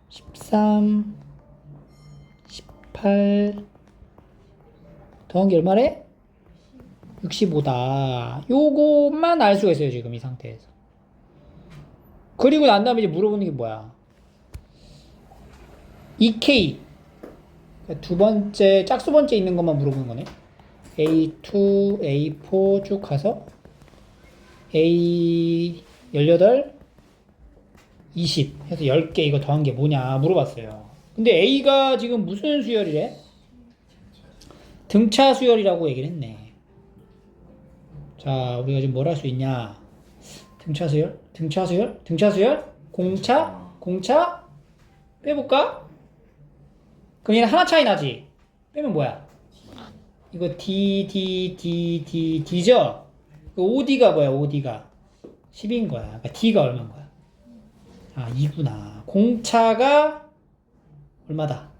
13, 18. 더한 게 얼마래? 65다. 요것만 알 수가 있어요, 지금 이 상태에서. 그리고 난 다음에 이제 물어보는 게 뭐야? 2K. 그러니까 두 번째, 짝수 번째 있는 것만 물어보는 거네. A2, A4 쭉 가서 A18, 20 해서 10개 이거 더한 게 뭐냐 물어봤어요. 근데 A가 지금 무슨 수열이래? 등차 수열이라고 얘기를 했네. 자, 우리가 지금 뭘 할 수 있냐? 등차 수열? 등차 수열? 등차 수열? 공차? 공차? 빼볼까? 그럼 얘는 하나 차이 나지? 빼면 뭐야? 이거 D죠? 그 OD가 뭐야, OD가? 10인 거야. 그러니까 D가 얼마인 거야? 아, 2구나. 공차가 얼마다?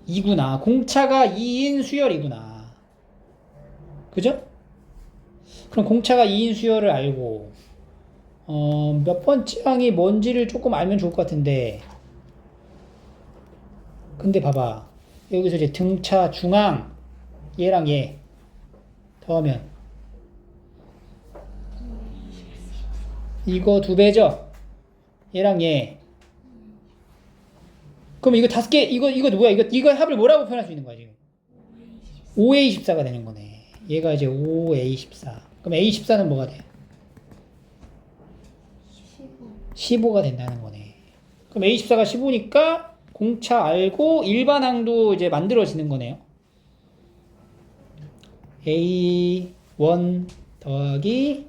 2구나. 공차가 2인 수열이구나. 그죠? 그럼 공차가 2인 수열을 알고 몇 번째 항이 뭔지를 조금 알면 좋을 것 같은데, 근데 봐봐. 여기서 이제 등차 중앙 얘랑 얘 더하면 이거 2배죠? 얘랑 얘. 그럼 이거 5개, 이거 뭐야? 이거 합을 뭐라고 표현할 수 있는 거야, 지금? 5A14가 되는 거네. 얘가 이제 5A14. 그럼 A14는 뭐가 돼? 15가 된다는 거네. 그럼 A14가 15니까 공차 알고 일반항도 이제 만들어지는 거네요. A1 더하기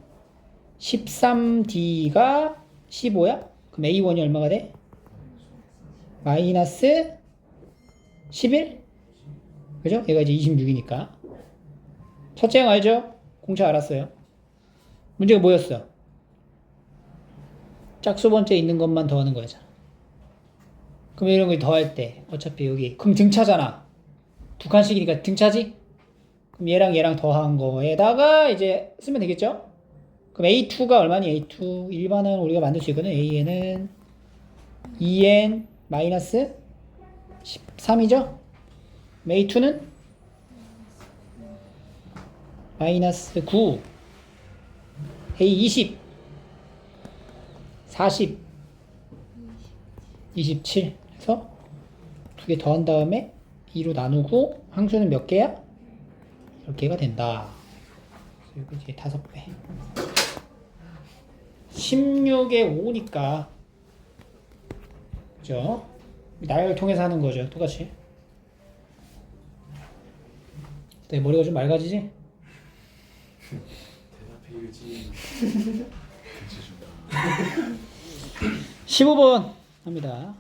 13D가 15야? 그럼 A1이 얼마가 돼? 마이너스 11? 그죠? 얘가 이제 26이니까. 첫째 항 알죠? 공차 알았어요. 문제가 뭐였어? 짝수 번째 있는 것만 더하는 거잖아. 그럼 이런 거 더할 때 어차피 여기 그럼 등차잖아. 두 칸씩이니까 등차지? 그럼 얘랑 더한 거에다가 이제 쓰면 되겠죠? 그럼 A2가 얼마니? A2 일반은 우리가 만들 수 있거든. A는 2n 마이너스 13이죠? A2는 마이너스 9 A20 40 27 해서 두 개 더한 다음에 2로 나누고 항수는 몇 개야? 10개가 된다. 그리고 이제 5배 16에 5니까 그죠? 나열 통해서 하는 거죠. 똑같이. 내 머리가 좀 맑아지지? 대답해야지. 15번 합니다.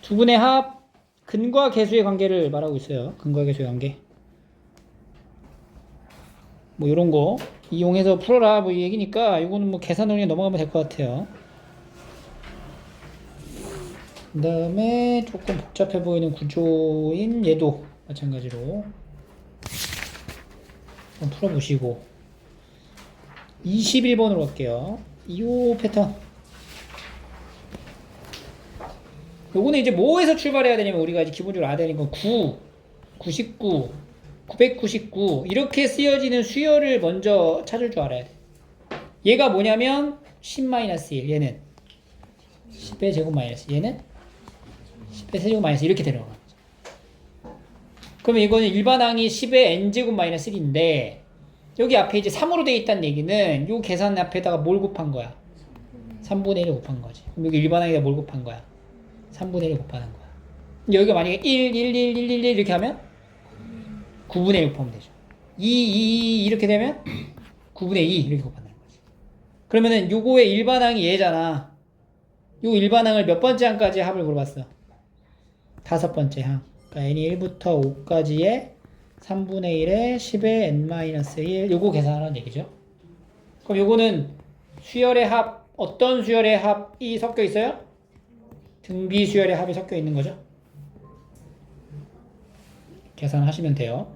두 분의 합 근과 계수의 관계를 말하고 있어요. 근과 계수의 관계. 뭐 이런 거 이용해서 풀어라 뭐 이 얘기니까 이거는 뭐 계산으로 그냥 넘어가면 될 것 같아요. 그 다음에 조금 복잡해 보이는 구조인 얘도 마찬가지로 한번 풀어보시고 21번으로 갈게요. 이 패턴 요거는 이제 뭐에서 출발해야 되냐면 우리가 이제 기본적으로 알아야 되는 건 9, 99, 999 이렇게 쓰여지는 수열을 먼저 찾을 줄 알아야 돼. 얘가 뭐냐면 10-1 얘는 10의 제곱 마이너스 얘는 10의 세제곱 마이너스 이렇게 되는 거야. 그러면 이거는 일반항이 10의 n제곱 마이너스 1인데 여기 앞에 이제 3으로 되어 있다는 얘기는 요 계산 앞에다가 뭘 곱한 거야? 3분의 1을 곱한 거지. 그럼 여기 일반항에다 뭘 곱한 거야? 3분의 1을 곱하는 거야. 여기가 만약에 1, 1, 1, 1, 1 이렇게 하면 9분의 1 곱하면 되죠. 2, 2 이렇게 되면 9분의 2 이렇게 곱한다는 거지. 그러면은 요거의 일반항이 얘잖아. 요 일반항을 몇 번째 항까지 합을 물어봤어? 5번째 항. 그러니까 n이 1부터 5까지의 3분의 1에 10의 n-1 요거 계산하라는 얘기죠. 그럼 요거는 수열의 합 어떤 수열의 합이 섞여 있어요? 등비 수열의 합이 섞여 있는 거죠. 계산하시면 돼요.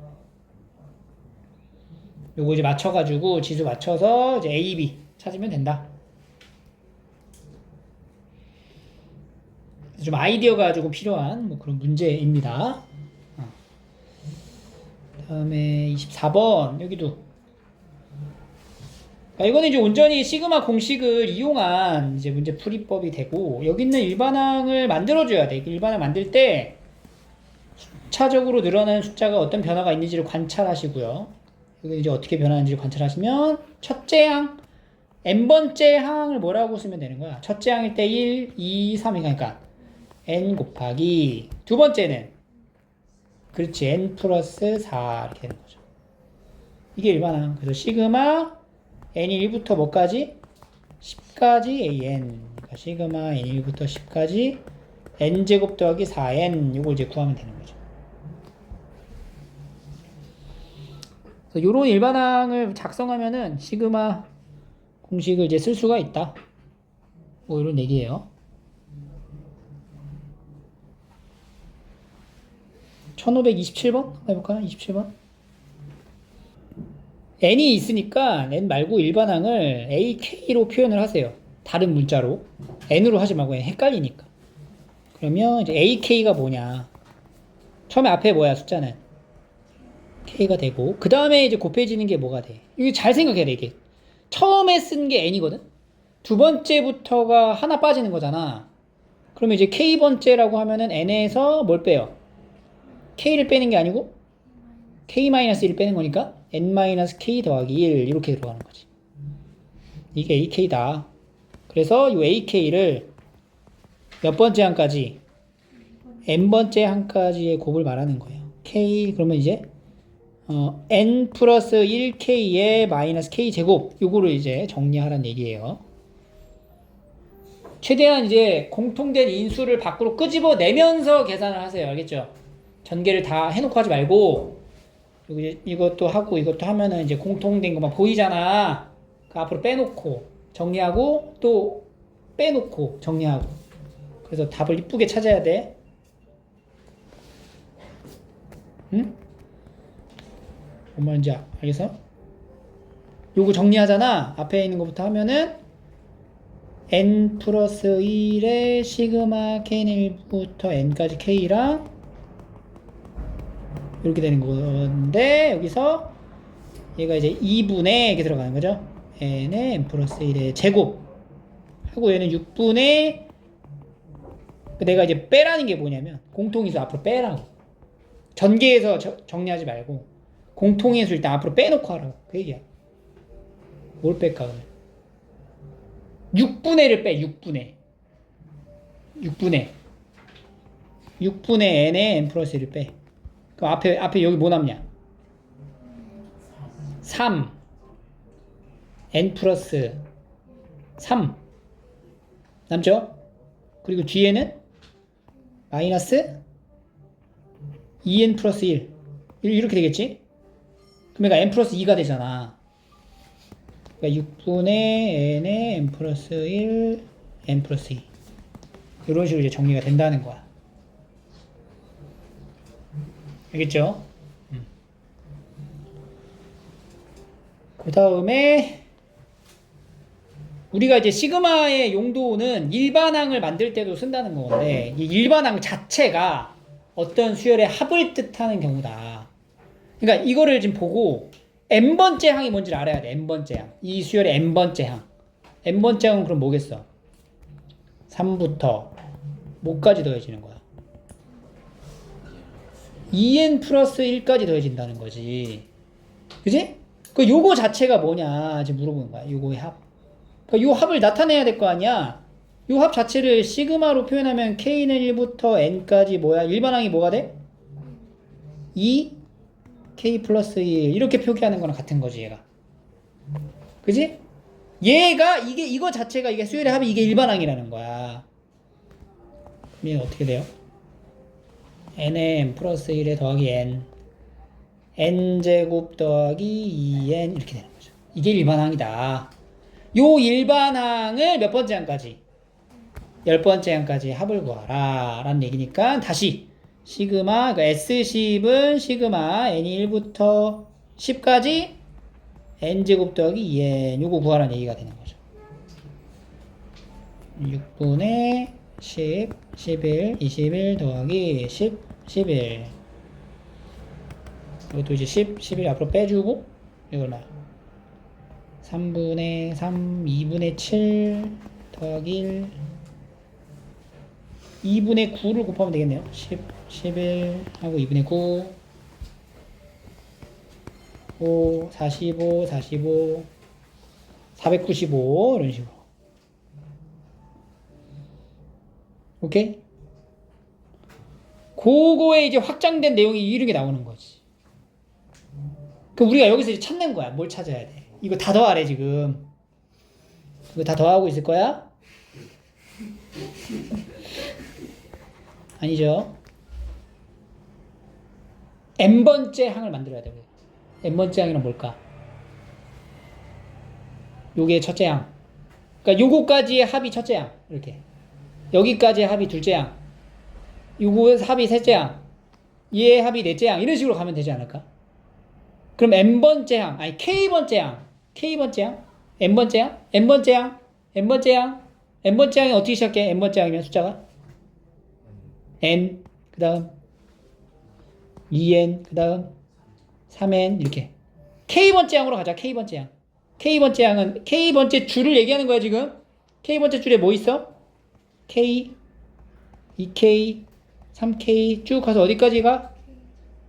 요거 이제 맞춰가지고 지수 맞춰서 이제 A, B 찾으면 된다. 좀 아이디어가 조금 필요한 뭐 그런 문제입니다. 다음에 24번 여기도 이거는 이제 온전히 시그마 공식을 이용한 이제 문제 풀이법이 되고 여기 있는 일반항을 만들어줘야 돼. 일반항 만들 때 숫자적으로 늘어나는 숫자가 어떤 변화가 있는지를 관찰하시고요. 여기 이제 어떻게 변하는지를 관찰하시면 첫째 항, n번째 항을 뭐라고 쓰면 되는 거야? 첫째 항일 때 1, 2, 3이 그러니까 n 곱하기 두 번째는 그렇지 n 플러스 4 이렇게 되는 거죠. 이게 일반항. 그래서 시그마 n이 1부터 뭐까지? 10까지 an. 그러니까 시그마 n 1부터 10까지 n제곱 더하기 4n 이걸 이제 구하면 되는 거죠. 그래서 요런 일반항을 작성하면은 시그마 공식을 이제 쓸 수가 있다. 뭐 이런 얘기예요. 1527번 해볼까요? 27번. n이 있으니까 n 말고 일반항을 ak로 표현을 하세요. 다른 문자로. n으로 하지 말고 헷갈리니까. 그러면 이제 ak가 뭐냐. 처음에 앞에 뭐야 숫자는 k가 되고 그 다음에 이제 곱해지는 게 뭐가 돼. 이게 잘 생각해야 돼. 이게 처음에 쓴 게 n이거든. 두 번째부터가 하나 빠지는 거잖아. 그러면 이제 k번째라고 하면은 n에서 뭘 빼요? k를 빼는 게 아니고 k-1을 빼는 거니까 n-k 더하기 1 이렇게 들어가는 거지. 이게 ak다. 그래서 이 ak를 몇 번째 항까지? n번째 항까지의 곱을 말하는 거예요. k 그러면 이제 n 플러스 1k의 마이너스 k 제곱 요거를 이제 정리하라는 얘기예요. 최대한 이제 공통된 인수를 밖으로 끄집어내면서 계산을 하세요. 알겠죠? 전개를 다 해놓고 하지 말고 그리고 이제 이것도 하고 이것도 하면은 이제 공통된 것만 보이잖아. 그 앞으로 빼놓고 정리하고 또 빼놓고 정리하고 그래서 답을 이쁘게 찾아야 돼. 응? 뭔 말인지 알겠어? 요거 정리하잖아. 앞에 있는 것부터 하면은 n 플러스 1의 시그마 k1부터 n까지 k랑 이렇게 되는 건데 여기서 얘가 이제 2분의 이렇게 들어가는 거죠. n의 n 플러스 1의 제곱 하고 얘는 6분의 내가 이제 빼라는 게 뭐냐면 공통인수 앞으로 빼라고. 전개해서 정리하지 말고 공통인수 일단 앞으로 빼놓고 하라고. 그 얘기야. 뭘 뺄까 그러면 6분의를 빼. 6분의 n의 n 플러스 1을 빼. 그럼 앞에 여기 뭐 남냐? 3 n 플러스 3 남죠? 그리고 뒤에는 마이너스 2n 플러스 1 이렇게 되겠지? 그럼 얘가 n 플러스 2가 되잖아. 그러니까 6분의 n의 n 플러스 1 n 플러스 2 이런 식으로 이제 정리가 된다는 거야. 알겠죠? 그 다음에 우리가 이제 시그마의 용도는 일반항을 만들 때도 쓴다는 건데 이 일반항 자체가 어떤 수열의 합을 뜻하는 경우다. 그러니까 이거를 지금 보고 n번째 항이 뭔지를 알아야 돼. n번째 항. 이 수열의 n번째 항. n번째 항은 그럼 뭐겠어? 3부터 뭐까지 더해지는 거야? 2n 플러스 1까지 더해진다는 거지. 그지? 그 요거 자체가 뭐냐 지금 물어보는 거야. 요거의 합. 그러니까 요 합을 나타내야 될 거 아니야. 요 합 자체를 시그마로 표현하면 k는 1부터 n까지 뭐야? 일반항이 뭐가 돼? 2 k 플러스 1 이렇게 표기하는 거랑 같은 거지 얘가. 그지? 얘가 이거 자체가 이게 수열의 합이 이게 일반항이라는 거야. 그럼 얘는 어떻게 돼요? nm 플러스 1에 더하기 n n제곱 더하기 2n 이렇게 되는 거죠. 이게 일반항이다. 요 일반항을 몇 번째 항까지? 10번째 항까지 합을 구하라 라는 얘기니까 다시 시그마 그러니까 S10은 시그마 n이 1부터 10까지 n제곱 더하기 2n 요거 구하라는 얘기가 되는 거죠. 6분의 10, 11, 21 더하기 10, 11 이것도 이제 10, 11 앞으로 빼주고 이거 얼마야? 3분의 3, 2분의 7 더하기 1 2분의 9를 곱하면 되겠네요. 10, 11 하고 2분의 9 5, 45, 45 495 이런 식으로. 오케이? 그거에 이제 확장된 내용이 이렇게 나오는 거지. 그럼 우리가 여기서 이제 찾는 거야. 뭘 찾아야 돼? 이거 다 더하래 지금. 이거 다 더하고 있을 거야? 아니죠. n번째 항을 만들어야 되고. n번째 항이란 뭘까? 요게 첫째 항. 그러니까 요거까지의 합이 첫째 항. 이렇게. 여기까지의 합이 둘째 항. 요거 합이 셋째 항. 얘의 합이 넷째 항. 이런 식으로 가면 되지 않을까? 그럼 n번째 항. 아니 k번째 항. k번째 항. n번째 항. n번째 항. n번째 항. n번째 항이 어떻게 시작해? n번째 항이면 숫자가? n. 그 다음 2n. 그 다음 3n. 이렇게. k번째 항으로 가자. k번째 항. k번째 항은 k번째 줄을 얘기하는 거야 지금. k번째 줄에 뭐 있어? k, 2k, 3k 쭉 가서 어디까지 가?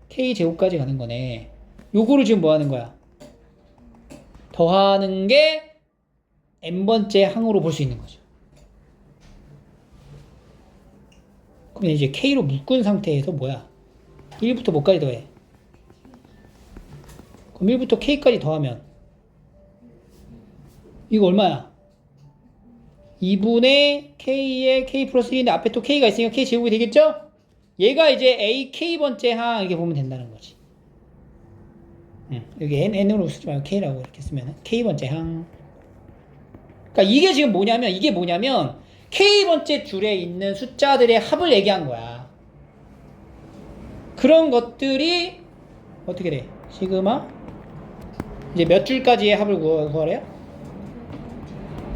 k 제곱까지 가는 거네. 요거를 지금 뭐 하는 거야? 더하는 게 n번째 항으로 볼 수 있는 거죠. 그럼 이제 k로 묶은 상태에서 뭐야? 1부터 뭐까지 더해? 그럼 1부터 k까지 더하면 이거 얼마야? 2분의 k에 k 플러스 1인데 앞에 또 k가 있으니까 k 제곱이 되겠죠? 얘가 이제 a k번째 항 이렇게 보면 된다는 거지. 여기 n으로 쓰지 말고 k라고 이렇게 쓰면 k번째 항. 그러니까 이게 지금 뭐냐면 k번째 줄에 있는 숫자들의 합을 얘기한 거야. 그런 것들이 어떻게 돼? 시그마 이제 몇 줄까지의 합을 구하래요?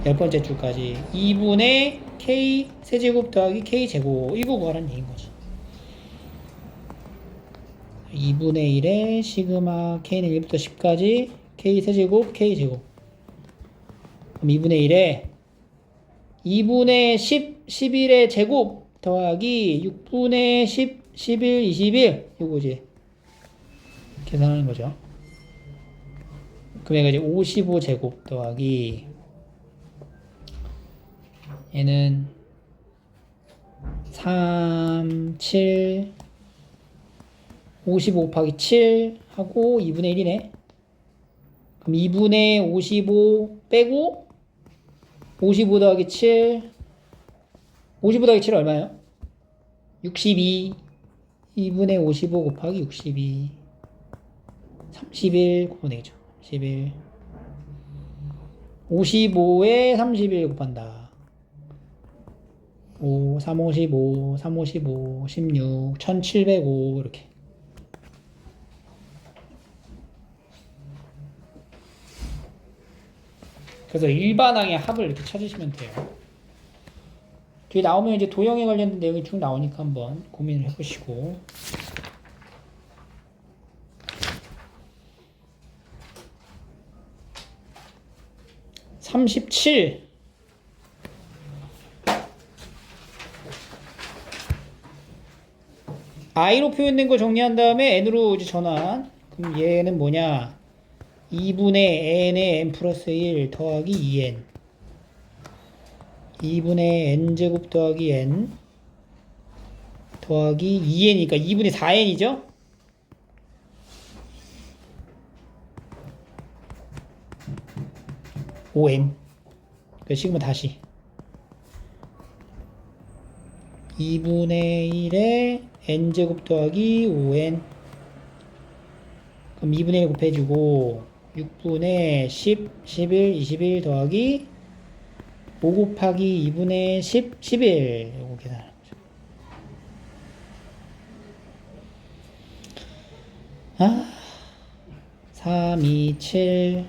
10번째 줄까지 2분의 k 세제곱 더하기 k 제곱 이거 구하라는 얘기인 거지. 2분의 1에 시그마 k는 1부터 10까지 k 세제곱 k 제곱. 그럼 2분의 1에 2분의 10 11의 제곱 더하기 6분의 10 11 21 요거 이제 계산하는 거죠. 그럼 얘가 이제 55제곱 더하기 얘는 3, 7, 55 곱하기 7 하고 2분의 1이네. 그럼 2분의 55 빼고 55 더하기 7 55 더하기 7 얼마예요? 62. 2분의 55 곱하기 62. 31 곱하면 되겠죠. 31. 55에 31 곱한다. 5, 3, 55, 3, 55, 16, 1705 이렇게. 그래서 일반항의 합을 이렇게 찾으시면 돼요. 뒤에 나오면 이제 도형에 관련된 내용이 쭉 나오니까 한번 고민을 해보시고. (37) i로 표현된 거 정리한 다음에 n으로 이제 전환. 그럼 얘는 뭐냐? 2분의 n의 n 플러스 1 더하기 2n. 2분의 n제곱 더하기 n 더하기 2n이니까 2분의 4n이죠? (5n) 그 시그마 다시 2분의 1에 n제곱 더하기 5n. 그럼 2분의 1 곱해주고 6분의 10, 11, 21 더하기 5 곱하기 2분의 10, 11 요거 계산하는 거죠. 아, 3, 2, 7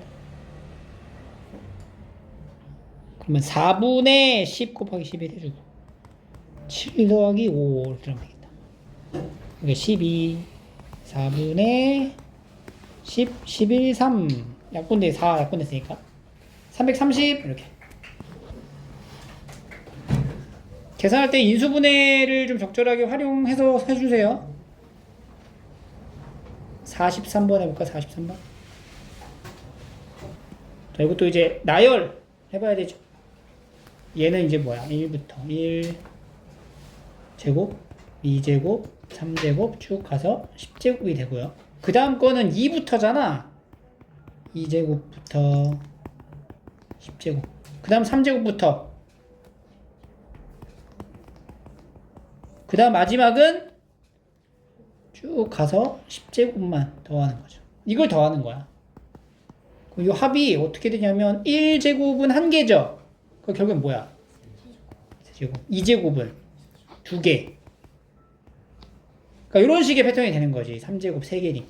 그러면 4분의 10 곱하기 11 해주고 7 더하기 5 이렇게 하면 되겠다. 그러니까 12 4분의 10, 11, 3 약분대 4 약분됐으니까 330 이렇게. 계산할 때 인수분해를 좀 적절하게 활용해서 해주세요. 43번 해볼까? 43번. 자, 이것도 이제 나열 해봐야 되죠. 얘는 이제 뭐야? 1부터 1 제곱, 2제곱, 3제곱 쭉 가서 10제곱이 되고요. 그 다음 거는 2부터잖아. 2제곱부터 10제곱. 그 다음 3제곱부터. 그 다음 마지막은 쭉 가서 10제곱만 더하는 거죠. 이걸 더하는 거야. 이 합이 어떻게 되냐면 1제곱은 1개죠. 그 결국엔 뭐야? 2제곱은 2개. 그러니까 이런 식의 패턴이 되는 거지. 3제곱 3개니까.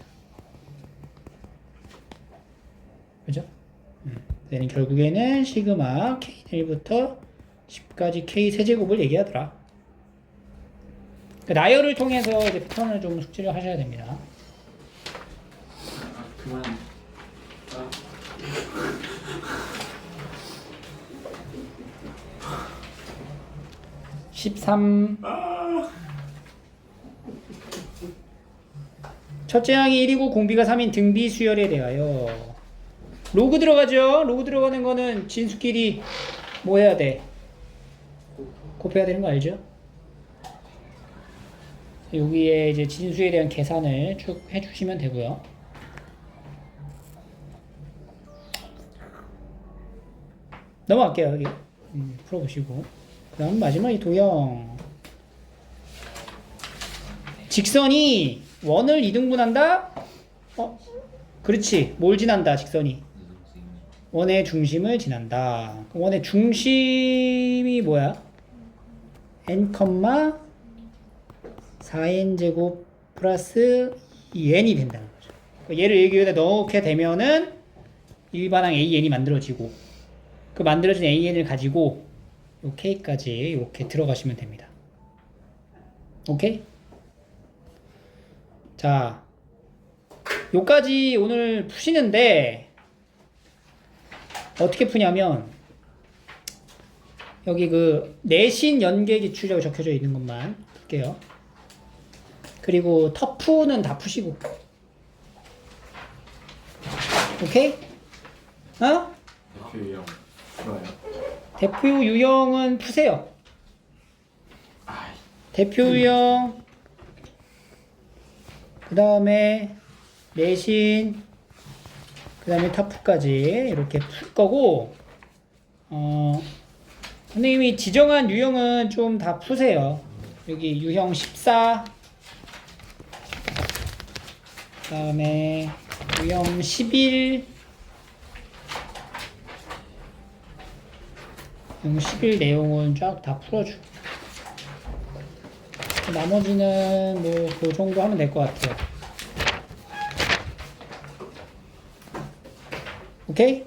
그죠? 얘는 결국에는 시그마 K1부터 10까지 K 세제곱을 얘기하더라. 그러니까 나열을 통해서 이제 패턴을 좀 숙지를 하셔야 됩니다. 그만. 13. 첫째 항이 1이고 공비가 3인 등비 수열에 대하여 로그 들어가죠. 로그 들어가는 거는 진수끼리 뭐 해야 돼? 곱해야 되는 거 알죠? 여기에 이제 진수에 대한 계산을 쭉 해주시면 되고요. 넘어갈게요. 여기 풀어보시고. 그 다음 마지막 이 도형. 직선이 원을 2등분한다? 그렇지. 뭘 지난다, 직선이? 원의 중심을 지난다. 원의 중심이 뭐야? n, 4n제곱 플러스 2n이 된다는 거죠. 얘를 여기에다 넣게 되면은 일반항 an이 만들어지고 그 만들어진 an을 가지고 요 k까지 이렇게 들어가시면 됩니다. 오케이? 자, 요까지 오늘 푸시는데 어떻게 푸냐면 여기 그 내신 연계 기출이라고 적혀져 있는 것만 풀게요. 그리고 터프는 다 푸시고. 오케이? 대표 유형 좋아요. 대표 유형은 푸세요. 대표 유형, 그 다음에 내신, 그 다음에 터프까지 이렇게 풀 거고, 선생님이 지정한 유형은 좀 다 푸세요. 여기 유형 14, 그 다음에 유형 11, 유형 11 내용은 쫙 다 풀어주고 나머지는 뭐 그 정도 하면 될 것 같아요. 오케이?